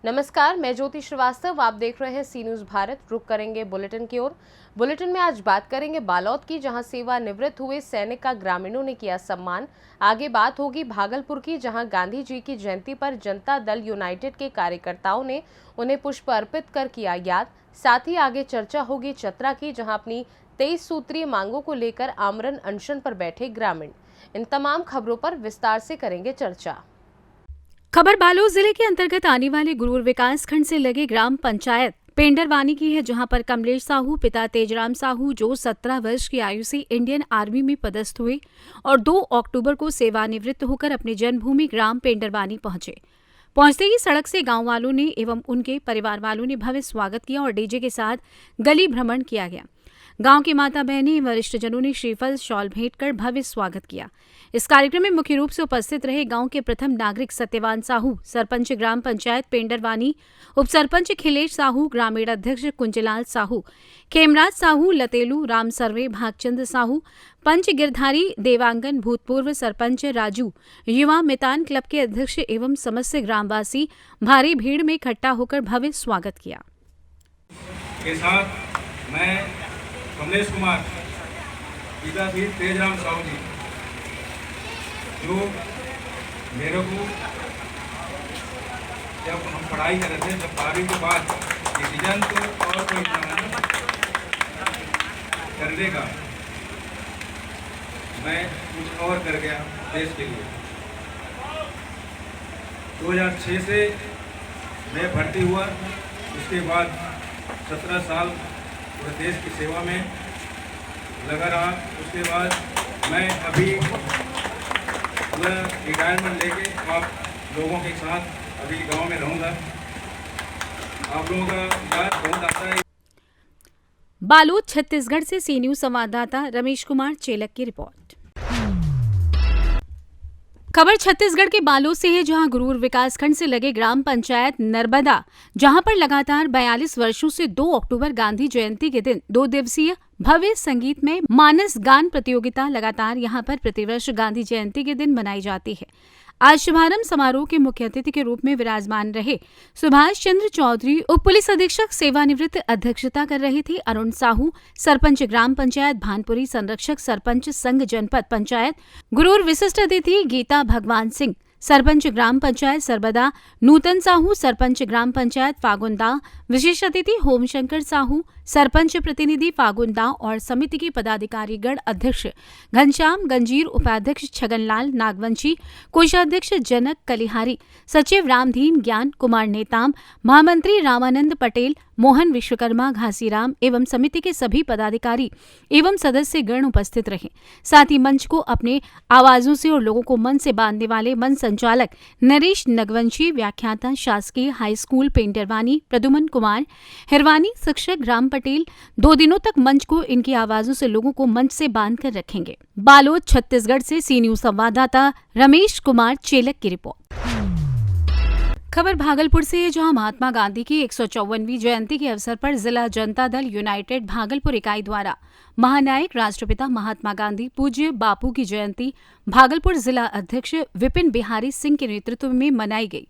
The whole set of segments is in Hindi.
नमस्कार, मैं ज्योति श्रीवास्तव। आप देख रहे हैं सी न्यूज़ भारत। रुक करेंगे बुलेटिन की ओर। बुलेटिन में आज बात करेंगे बालोद की, जहां सेवानिवृत्त हुए सैनिक का ग्रामीणों ने किया सम्मान। आगे बात होगी भागलपुर की, जहां गांधी जी की जयंती पर जनता दल यूनाइटेड के कार्यकर्ताओं ने उन्हें पुष्प अर्पित कर किया याद। साथ ही आगे चर्चा होगी चतरा की, जहां अपनी 23 सूत्रीय मांगों को लेकर आमरण अनशन पर बैठे ग्रामीण। इन तमाम खबरों पर विस्तार से करेंगे चर्चा। खबर बालोद जिले के अंतर्गत आने वाले गुरूर विकास खंड से लगे ग्राम पंचायत पेंडरवानी की है, जहां पर कमलेश साहू पिता तेजराम साहू, जो 17 वर्ष की आयु से इंडियन आर्मी में पदस्थ हुए और 2 अक्टूबर को सेवानिवृत्त होकर अपने जन्मभूमि ग्राम पेंडरवानी पहुंचते ही सड़क से गांव वालों ने एवं उनके परिवार वालों ने भव्य स्वागत किया और डीजे के साथ गली भ्रमण किया गया। गांव की माता बहनें वरिष्ठ जनों ने श्रीफल शॉल भेंट कर भव्य स्वागत किया। इस कार्यक्रम में मुख्य रूप से उपस्थित रहे गांव के प्रथम नागरिक सत्यवान साहू, सरपंच ग्राम पंचायत पेंडरवानी, उप सरपंच खिलेश साहू, ग्रामीण अध्यक्ष कुंजलाल साहू, खेमराज साहू, लतेलू राम सर्वे, भागचंद साहू, पंच गिरधारी देवांगन, भूतपूर्व सरपंच राजू, युवा मितान क्लब के अध्यक्ष एवं समस्त ग्रामवासी भारी भीड़ में इकट्ठा होकर भव्य स्वागत किया। के साथ मैं कमलेश कुमार, पिता श्री तेजराम साहू जी, जो मेरे को जब हम पढ़ाई कर रहे थे, जब 12वीं के बाद डिसीजन तो और कोई करने का, मैं कुछ और कर गया देश के लिए। 2006 से मैं भर्ती हुआ, उसके बाद 17 साल पूरे देश की सेवा में लगा रहा। उसके बाद मैं अभी पूरा रिटायरमेंट लेके आप लोगों के साथ अभी गांव में रहूँगा। आप लोगों का याद बहुत आता है। बालोद छत्तीसगढ़ से सी न्यूज़ संवाददाता रमेश कुमार चेलक की रिपोर्ट। खबर छत्तीसगढ़ के बालोद से है, जहां गुरूर विकासखंड से लगे ग्राम पंचायत नर्मदा, जहां पर लगातार 42 वर्षों से 2 अक्टूबर गांधी जयंती के दिन 2 दिवसीय भव्य संगीत में मानस गान प्रतियोगिता लगातार यहां पर प्रतिवर्ष गांधी जयंती के दिन मनाई जाती है। आज शुभारंभ समारोह के मुख्य अतिथि के रूप में विराजमान रहे सुभाष चंद्र चौधरी, उप पुलिस अधीक्षक सेवानिवृत्त, अध्यक्षता कर रहे थे अरुण साहू, सरपंच ग्राम पंचायत भानपुरी, संरक्षक सरपंच संघ जनपद पंचायत गुरूर, विशिष्ट अतिथि गीता भगवान सिंह, सरपंच ग्राम पंचायत सरबदा नूतन साहू, सरपंच ग्राम पंचायत फागुनदा, विशेष अतिथि होमशंकर साहू, सरपंच प्रतिनिधि फागुनदा और समिति के पदाधिकारी गण अध्यक्ष घनश्याम गंजीर, उपाध्यक्ष छगनलाल नागवंशी, कोषाध्यक्ष जनक कलिहारी, सचिव रामधीन ज्ञान कुमार नेताम, महामंत्री रामानंद पटेल, मोहन विश्वकर्मा, घासीराम एवं समिति के सभी पदाधिकारी एवं सदस्य गण उपस्थित रहे। साथ ही मंच को अपने आवाजों से और लोगों को मन से बांधने वाले मंच संचालक नरेश नगवंशी, व्याख्याता शासकीय हाई स्कूल पेंडरवानी प्रदुमन कुमार हिरवानी, शिक्षक ग्राम पटेल 2 दिनों तक मंच को इनकी आवाजों से लोगों को मंच से बांधकर रखेंगे। बालोद छत्तीसगढ़ से सी न्यूज़ संवाददाता रमेश कुमार चेलक की रिपोर्ट। खबर भागलपुर से है, जहां महात्मा गांधी की 154वीं जयंती के अवसर पर जिला जनता दल यूनाइटेड भागलपुर इकाई द्वारा महानायक राष्ट्रपिता महात्मा गांधी पूज्य बापू की जयंती भागलपुर जिला अध्यक्ष विपिन बिहारी सिंह के नेतृत्व में मनाई गई।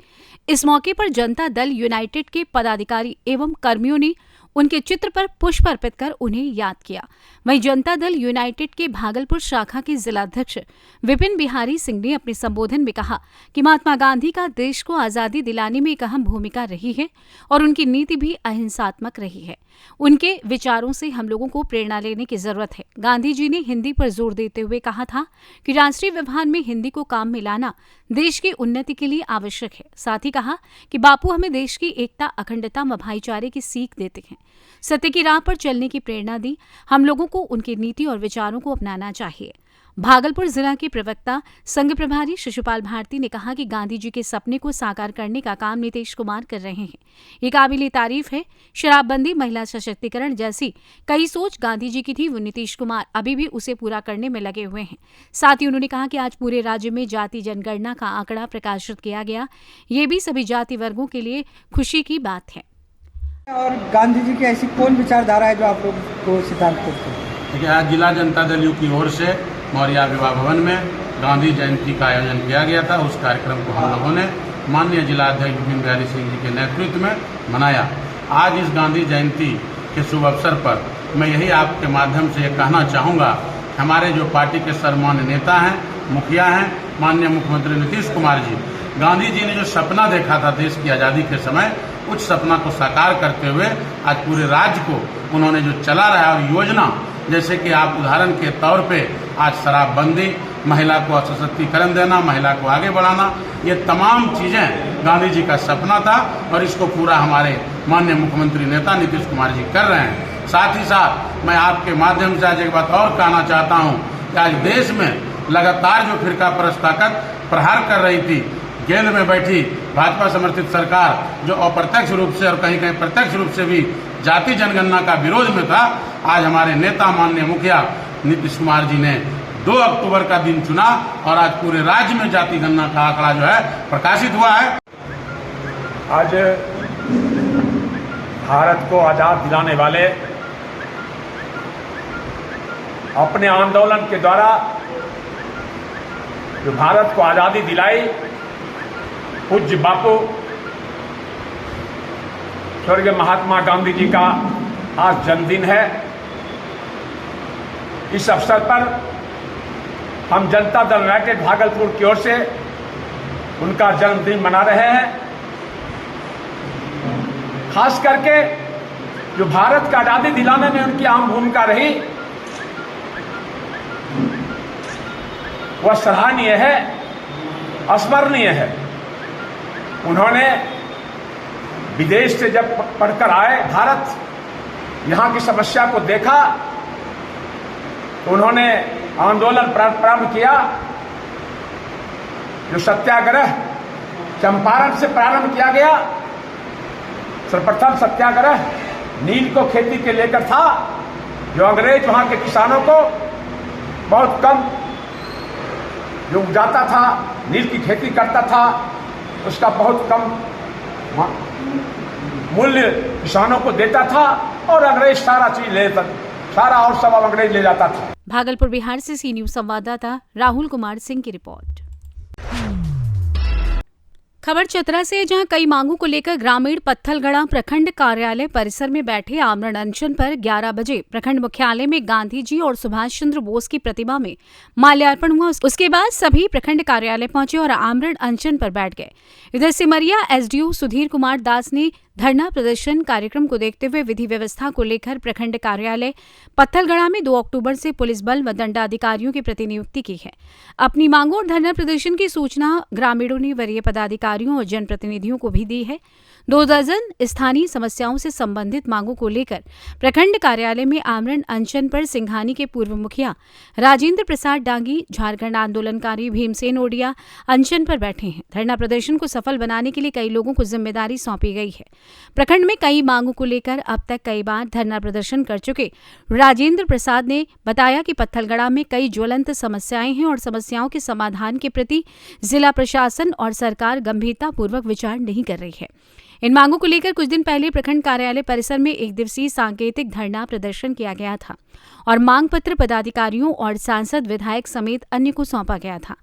इस मौके पर जनता दल यूनाइटेड के पदाधिकारी एवं कर्मियों ने उनके चित्र पर पुष्प अर्पित कर उन्हें याद किया। वहीं जनता दल यूनाइटेड के भागलपुर शाखा के जिलाध्यक्ष विपिन बिहारी सिंह ने अपने संबोधन में कहा कि महात्मा गांधी का देश को आजादी दिलाने में एक अहम भूमिका रही है और उनकी नीति भी अहिंसात्मक रही है। उनके विचारों से हम लोगों को प्रेरणा लेने की जरूरत है। गांधी जी ने हिंदी पर जोर देते हुए कहा था कि राष्ट्रीय व्यवहार में हिंदी को काम में लाना देश की उन्नति के लिए आवश्यक है। साथ ही कहा कि बापू हमें देश की एकता, अखंडता व भाईचारे की सीख देते हैं, सत्य की राह पर चलने की प्रेरणा दी। हम लोगों को उनकी नीति और विचारों को अपनाना चाहिए। भागलपुर जिला के प्रवक्ता संघ प्रभारी शिशुपाल भारती ने कहा कि गांधी जी के सपने को साकार करने का काम नीतीश कुमार कर रहे हैं। ये काबिले तारीफ है। शराबबंदी, महिला सशक्तिकरण जैसी कई सोच गांधी जी की थी, वो नीतीश कुमार अभी भी उसे पूरा करने में लगे हुए हैं। साथ ही उन्होंने कहा कि आज पूरे राज्य में जाति जनगणना का आंकड़ा प्रकाशित किया गया, ये भी सभी जाति वर्गों के लिए खुशी की बात है। और गांधी जी की ऐसी कौन विचारधारा है जो आप लोग को सिद्धांत करते हैं? देखिए, आज जिला जनता दल यू की ओर से मौर्या विवाह भवन में गांधी जयंती का आयोजन किया गया था। उस कार्यक्रम को हम लोगों ने माननीय जिलाध्यक्ष विपिन बिहारी सिंह जी के नेतृत्व में मनाया। आज इस गांधी जयंती के शुभ अवसर पर मैं यही आपके माध्यम से ये कहना चाहूँगा, हमारे जो पार्टी के सर्वमान्य नेता हैं, मुखिया हैं, माननीय मुख्यमंत्री नीतीश कुमार जी, गांधी जी ने जो सपना देखा था देश की आज़ादी के समय, उस सपना को साकार करते हुए आज पूरे राज्य को उन्होंने जो चला रहा है और योजना, जैसे कि आप उदाहरण के तौर पे आज शराबबंदी, महिला को सशक्तिकरण देना, महिला को आगे बढ़ाना, ये तमाम चीज़ें गांधी जी का सपना था और इसको पूरा हमारे माननीय मुख्यमंत्री नेता नीतीश कुमार जी कर रहे हैं। साथ ही साथ मैं आपके माध्यम से आज एक बात और कहना चाहता हूँ कि आज देश में लगातार जो फिरका परस्त ताकत प्रहार कर रही थी, केंद्र में बैठी भाजपा समर्थित सरकार जो अप्रत्यक्ष रूप से और कहीं कहीं प्रत्यक्ष रूप से भी जाति जनगणना का विरोध में था, आज हमारे नेता माननीय मुखिया नीतीश कुमार जी ने 2 अक्टूबर का दिन चुना और आज पूरे राज्य में जाति गणना का आंकड़ा जो है प्रकाशित हुआ है। आज भारत को आज़ाद दिलाने वाले अपने आंदोलन के द्वारा जो भारत को आज़ादी दिलाई, पूज्य बापू स्वर्गीय महात्मा गांधी जी का आज जन्मदिन है। इस अवसर पर हम जनता दल यूनाइटेड भागलपुर की ओर से उनका जन्मदिन मना रहे हैं। खास करके जो भारत का आज़ादी दिलाने में उनकी अहम भूमिका रही, वह सराहनीय है, अस्मरणीय है। उन्होंने विदेश से जब पढ़कर आए, भारत यहाँ की समस्या को देखा, तो उन्होंने आंदोलन प्रारंभ किया। जो सत्याग्रह चंपारण से प्रारंभ किया गया, सर्वप्रथम सत्याग्रह नील को खेती के लेकर था। जो अंग्रेज वहाँ के किसानों को बहुत कम जो उपजाता था, नील की खेती करता था, उसका बहुत कम मूल्य किसानों को देता था और अंग्रेज सारा चीज लेता, सारा और सब अंग्रेज ले जाता था। भागलपुर बिहार से सी न्यूज संवाददाता राहुल कुमार सिंह की रिपोर्ट। खबर चतरा से, जहां कई मांगों को लेकर ग्रामीण पत्थलगढ़ा प्रखंड कार्यालय परिसर में बैठे आमरण अनशन पर 11 बजे प्रखंड मुख्यालय में गांधी जी और सुभाष चंद्र बोस की प्रतिमा में माल्यार्पण हुआ। उसके बाद सभी प्रखंड कार्यालय पहुंचे और आमरण अनशन पर बैठ गए। इधर सिमरिया एसडीओ सुधीर कुमार दास ने धरना प्रदर्शन कार्यक्रम को देखते हुए विधि व्यवस्था को लेकर प्रखंड कार्यालय पत्थलगढ़ा में 2 अक्टूबर से पुलिस बल व दंडाधिकारियों की प्रतिनियुक्ति की है। अपनी मांगों और धरना प्रदर्शन की सूचना ग्रामीणों ने वरीय पदाधिकारियों और जनप्रतिनिधियों को भी दी है। 2 दर्जन स्थानीय समस्याओं से संबंधित मांगों को लेकर प्रखंड कार्यालय में आमरण अनशन पर सिंघानी के पूर्व मुखिया राजेंद्र प्रसाद डांगी, झारखंड आंदोलनकारी भीमसेन ओडिया अनशन पर बैठे हैं। धरना प्रदर्शन को सफल बनाने के लिए कई लोगों को जिम्मेदारी सौंपी गई है। प्रखंड में कई मांगों को लेकर अब तक कई बार धरना प्रदर्शन कर चुके राजेंद्र प्रसाद ने बताया कि पत्थलगढ़ा में कई ज्वलंत समस्याएं हैं और समस्याओं के समाधान के प्रति जिला प्रशासन और सरकार गंभीरतापूर्वक विचार नहीं कर रही है। इन मांगों को लेकर कुछ दिन पहले प्रखंड कार्यालय परिसर में 1 दिवसीय सांकेतिक धरना प्रदर्शन किया गया था और मांग पत्र पदाधिकारियों और सांसद विधायक समेत अन्य को सौंपा गया था,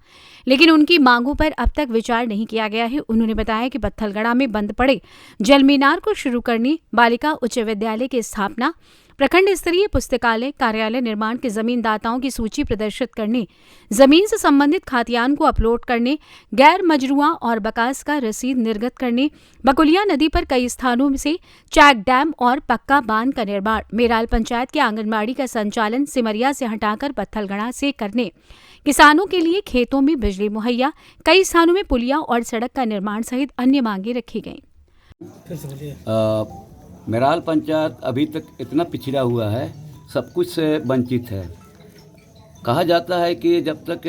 लेकिन उनकी मांगों पर अब तक विचार नहीं किया गया है। उन्होंने बताया कि पत्थलगढ़ा में बंद पड़े जल मीनार को शुरू करने, बालिका उच्च विद्यालय की स्थापना, प्रखंड स्तरीय पुस्तकालय कार्यालय निर्माण के जमीनदाताओं की सूची प्रदर्शित करने, जमीन से संबंधित खातियान को अपलोड करने, गैर मजरूआ और बकास का रसीद निर्गत करने, बकुलिया नदी पर कई स्थानों से चैक डैम और पक्का बांध का निर्माण, मेराल पंचायत के आंगनबाड़ी का संचालन सिमरिया से हटाकर पत्थलगढ़ा से करने, किसानों के लिए खेतों में बिजली मुहैया, कई स्थानों में पुलिया और सड़क का निर्माण सहित अन्य मांगे रखी गईं। मेराल पंचायत अभी तक इतना पिछड़ा हुआ है, सब कुछ से वंचित है। कहा जाता है कि जब तक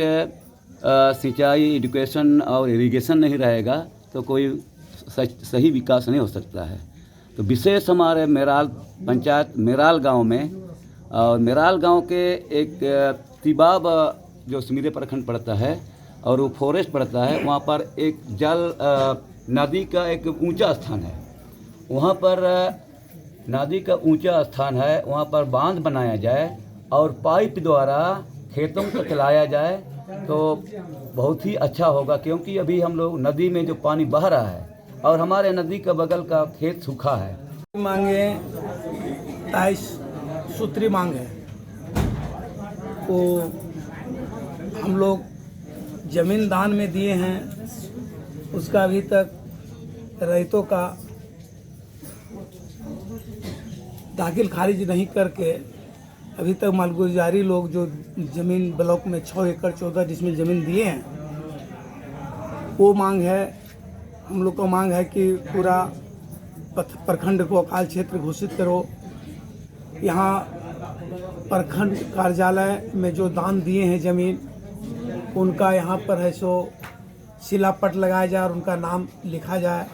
सिंचाई, एजुकेशन और इरिगेशन नहीं रहेगा तो कोई सही विकास नहीं हो सकता है। तो विशेष हमारे मेराल पंचायत मेराल गांव में, और मेराल गांव के एक तिबाब जो सिमरिया प्रखंड पड़ता है और वो फॉरेस्ट पड़ता है, वहाँ पर एक जल नदी का एक ऊंचा स्थान है। वहाँ पर नदी का ऊंचा स्थान है, वहाँ पर बांध बनाया जाए और पाइप द्वारा खेतों को चलाया जाए तो बहुत ही अच्छा होगा, क्योंकि अभी हम लोग नदी में जो पानी बह रहा है और हमारे नदी का बगल का खेत सूखा है। मांगे 23 सूत्री मांग है, वो हम लोग जमीन दान में दिए हैं, उसका अभी तक रैयतों का दाखिल खारिज नहीं करके अभी तक मालगुजारी लोग जो ज़मीन ब्लॉक में 6 एकड़ 14 डिसमिल ज़मीन दिए हैं, वो मांग है। हम लोग को मांग है कि पूरा प्रखंड को अकाल क्षेत्र घोषित करो। यहाँ प्रखंड कार्यालय में जो दान दिए हैं ज़मीन, उनका यहाँ पर है सो शिलापट लगाया जाए और उनका नाम लिखा जाए।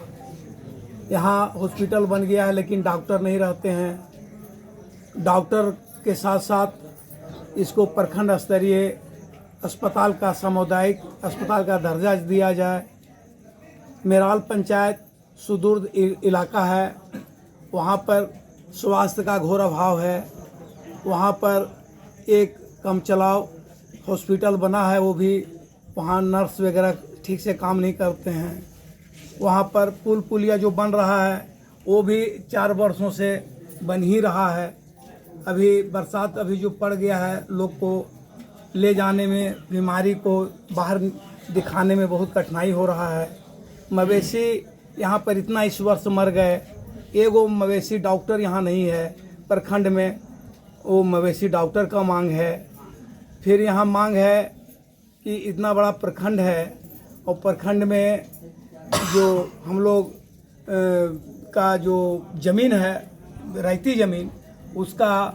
यहाँ हॉस्पिटल बन गया है लेकिन डॉक्टर नहीं रहते हैं। डॉक्टर के साथ साथ इसको प्रखंड स्तरीय अस्पताल का, सामुदायिक अस्पताल का दर्जा दिया जाए। मेराल पंचायत सुदूर इलाका है, वहाँ पर स्वास्थ्य का घोर अभाव है। वहाँ पर एक कम चलाव हॉस्पिटल बना है, वो भी वहाँ नर्स वगैरह ठीक से काम नहीं करते हैं। वहाँ पर पुल पुलिया जो बन रहा है वो भी 4 वर्षों से बन ही रहा है। अभी बरसात अभी जो पड़ गया है, लोग को ले जाने में, बीमारी को बाहर दिखाने में बहुत कठिनाई हो रहा है। मवेशी यहाँ पर इतना इस वर्ष मर गए, एगो मवेशी डॉक्टर यहाँ नहीं है प्रखंड में, वो मवेशी डॉक्टर का मांग है। फिर यहाँ मांग है कि इतना बड़ा प्रखंड है और प्रखंड में जो हम लोग का जो ज़मीन है, रैयती ज़मीन, उसका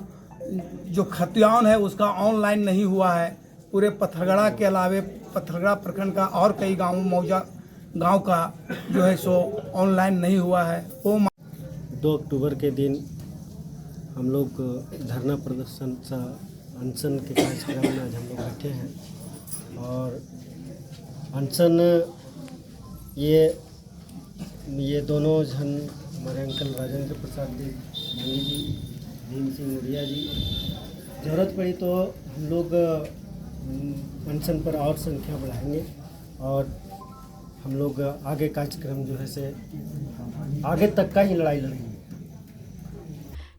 जो खतियान है उसका ऑनलाइन नहीं हुआ है। पूरे पत्थरगढ़ा के अलावे पत्थरगढ़ा प्रखंड का और कई गांव का जो है सो ऑनलाइन नहीं हुआ है। वो 2 अक्टूबर के दिन हम लोग धरना प्रदर्शन अनशन के कार्यक्रम में आज हम लोग बैठे हैं। और अनशन ये दोनों जन हमारे अंकल राजेंद्र प्रसाद जी, भीम सिंह मुड़िया जी, ज़रूरत पड़ी तो हम लोग अनशन पर और संख्या बढ़ाएंगे और हम लोग आगे कार्यक्रम जो है से आगे तक का ही लड़ाई लड़ेंगे।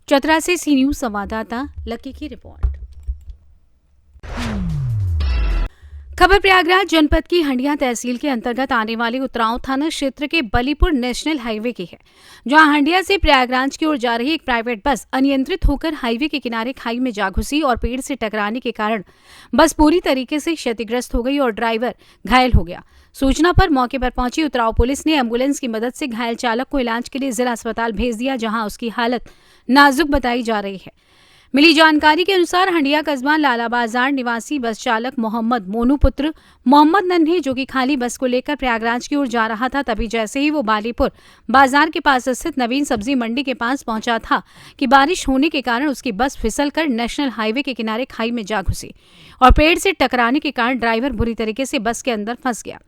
चतरा से सी न्यूज़ संवाददाता लकी की रिपोर्ट। खबर प्रयागराज जनपद की हंडिया तहसील के अंतर्गत आने वाले उतराव थाना क्षेत्र के बलीपुर नेशनल हाईवे की है, जहां हंडिया से प्रयागराज की ओर जा रही एक प्राइवेट बस अनियंत्रित होकर हाईवे के किनारे खाई में जा घुसी और पेड़ से टकराने के कारण बस पूरी तरीके से क्षतिग्रस्त हो गई और ड्राइवर घायल हो गया। सूचना पर मौके पर पहुंची उतराव पुलिस ने एम्बुलेंस की मदद से घायल चालक को इलाज के लिए जिला अस्पताल भेज दिया, जहां उसकी हालत नाजुक बताई जा रही है। मिली जानकारी के अनुसार हंडिया कस्बा लाला बाजार निवासी बस चालक मोहम्मद मोनू पुत्र मोहम्मद नन्हे, जो कि खाली बस को लेकर प्रयागराज की ओर जा रहा था, तभी जैसे ही वो बालीपुर बाजार के पास स्थित नवीन सब्जी मंडी के पास पहुंचा था कि बारिश होने के कारण उसकी बस फिसलकर नेशनल हाईवे के किनारे खाई में जा घुसी और पेड़ से टकराने के कारण ड्राइवर बुरी तरीके से बस के अंदर फंस गया।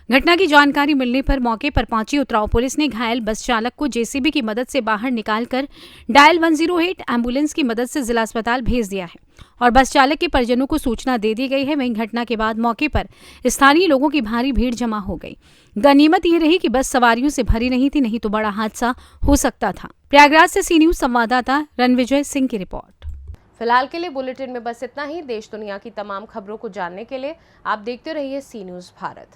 घटना की जानकारी मिलने पर मौके पर पहुंची उतराव पुलिस ने घायल बस चालक को जेसीबी की मदद से बाहर निकालकर डायल 108 एम्बुलेंस की मदद से जिला अस्पताल भेज दिया है और बस चालक के परिजनों को सूचना दे दी गई है। वहीं घटना के बाद मौके पर स्थानीय लोगों की भारी भीड़ जमा हो गई। गनीमत ये रही कि बस सवारियों से भरी नहीं थी, नहीं तो बड़ा हादसा हो सकता था। प्रयागराज से सी न्यूज़ संवाददाता रणविजय सिंह की रिपोर्ट। फिलहाल के लिए बुलेटिन में बस इतना ही। देश दुनिया की तमाम खबरों को जानने के लिए आप देखते रहिए सी न्यूज़ भारत।